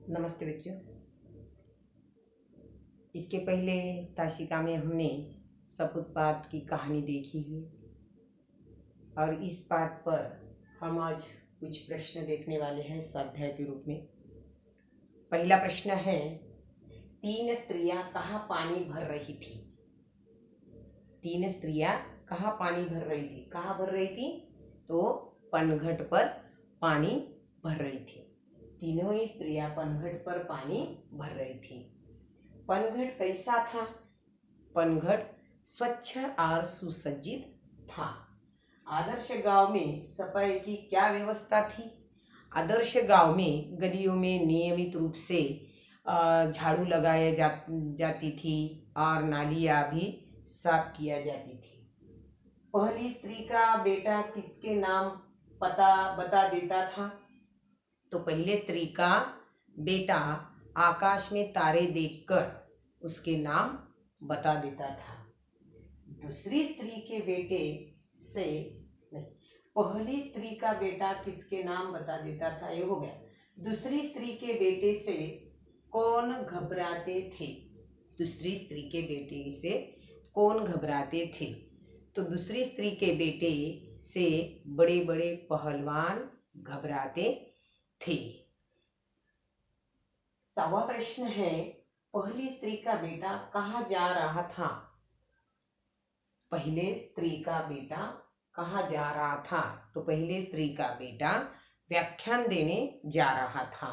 नमस्ते बच्चों। इसके पहले ताशिका में हमने सपुत पाठ की कहानी देखी हुई और इस पाठ पर हम आज कुछ प्रश्न देखने वाले हैं स्वाध्याय के रूप में। पहला प्रश्न है, 3 स्त्रियां कहाँ पानी भर रही थी? 3 स्त्रियां कहाँ पानी भर रही थी? कहाँ भर रही थी? तो पनघट पर पानी भर रही थी। तीनों ही स्त्रियां पनघट पर पानी भर रही थी। पनघट कैसा था? पनघट स्वच्छ और सुसज्जित था। आदर्श गांव में सफाई की क्या व्यवस्था थी? आदर्श गांव में गलियों में नियमित रूप से झाड़ू लगाया जाती थी और नालियां भी साफ किया जाती थी। पहली स्त्री का बेटा किसके नाम पता बता देता था? तो पहले स्त्री का बेटा आकाश में तारे देखकर उसके नाम बता देता था। दूसरी स्त्री के बेटे से नहीं, पहली स्त्री का बेटा किसके नाम बता देता था? ये हो गया। दूसरी स्त्री के बेटे से कौन घबराते थे? दूसरी स्त्री के बेटे से कौन घबराते थे? तो दूसरी स्त्री के बेटे से बड़े बड़े पहलवान घबराते थे। सवा प्रश्न है, पहली स्त्री का बेटा कहाँ जा रहा था? पहले स्त्री का बेटा कहाँ जा रहा था? तो पहले स्त्री का बेटा व्याख्यान देने जा रहा था।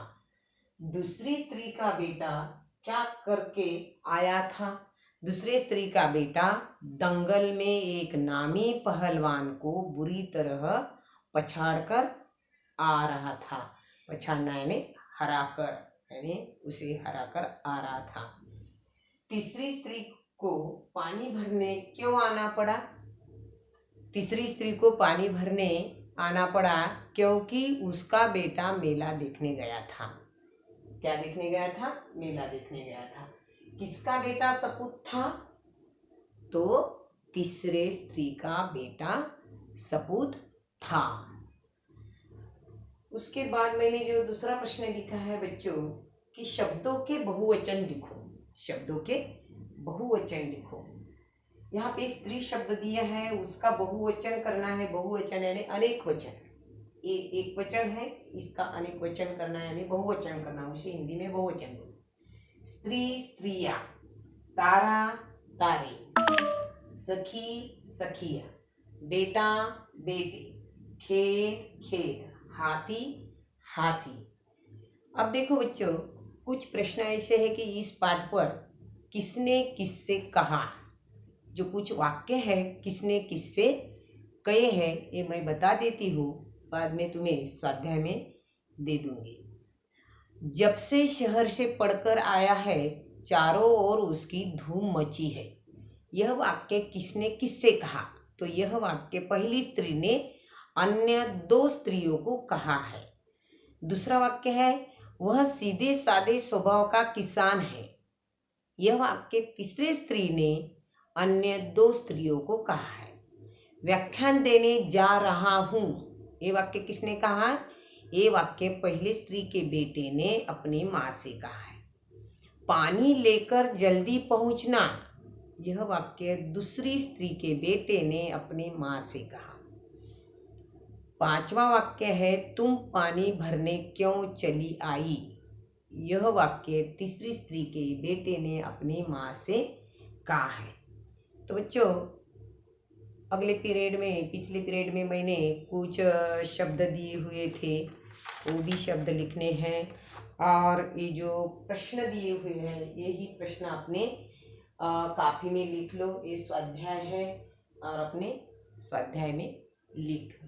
दूसरी स्त्री का बेटा क्या करके आया था? दूसरे स्त्री का बेटा दंगल में एक नामी पहलवान को बुरी तरह पछाड़कर आ रहा था। पछाड़ना यानी हराकर, यानी उसे हराकर आ रहा था। तीसरी स्त्री को पानी भरने क्यों आना पड़ा? तीसरी स्त्री को पानी भरने आना पड़ा क्योंकि उसका बेटा मेला देखने गया था। क्या देखने गया था? मेला देखने गया था। किसका बेटा सपूत था? तो तीसरे स्त्री का बेटा सपूत था। उसके बाद मैंने जो दूसरा प्रश्न लिखा है बच्चों कि शब्दों के बहुवचन लिखो। शब्दों के बहुवचन लिखो। यहाँ पे स्त्री शब्द दिया है, उसका बहुवचन करना है। बहुवचन यानी अनेक वचन। एक वचन है, इसका अनेक वचन करना है यानी बहुवचन करना। उसे हिंदी में बहुवचन बोलते। स्त्री स्त्रियां, तारा तारे, सखी सखिया, बेटा बेटे, खेत खेत, हाथी हाथी। अब देखो बच्चों, कुछ प्रश्न ऐसे है कि इस पाठ पर किसने किससे कहा, जो कुछ वाक्य है किसने किससे कहे हैं ये मैं बता देती हूँ, बाद में तुम्हें स्वाध्याय में दे दूंगी। जब से शहर से पढ़कर आया है चारों ओर उसकी धूम मची है। यह वाक्य किसने किससे कहा? तो यह वाक्य पहली स्त्री ने अन्य 2 स्त्रियों को कहा है। दूसरा वाक्य है, वह सीधे सादे स्वभाव का किसान है। यह वाक्य तीसरी स्त्री ने अन्य 2 स्त्रियों को कहा है। व्याख्यान देने जा रहा हूं, ये वाक्य किसने कहा? ये वाक्य पहली स्त्री के बेटे ने अपनी माँ से कहा है। पानी लेकर जल्दी पहुंचना, यह वाक्य दूसरी स्त्री के बेटे ने अपनी माँ से कहा। पांचवा वाक्य है, तुम पानी भरने क्यों चली आई, यह वाक्य तीसरी स्त्री के बेटे ने अपनी माँ से कहा है। तो बच्चों, अगले पीरियड में, पिछले पीरियड में मैंने कुछ शब्द दिए हुए थे, वो भी शब्द लिखने हैं। और ये जो प्रश्न दिए हुए हैं यही प्रश्न अपने कापी में लिख लो। ये स्वाध्याय है और अपने स्वाध्याय में लिख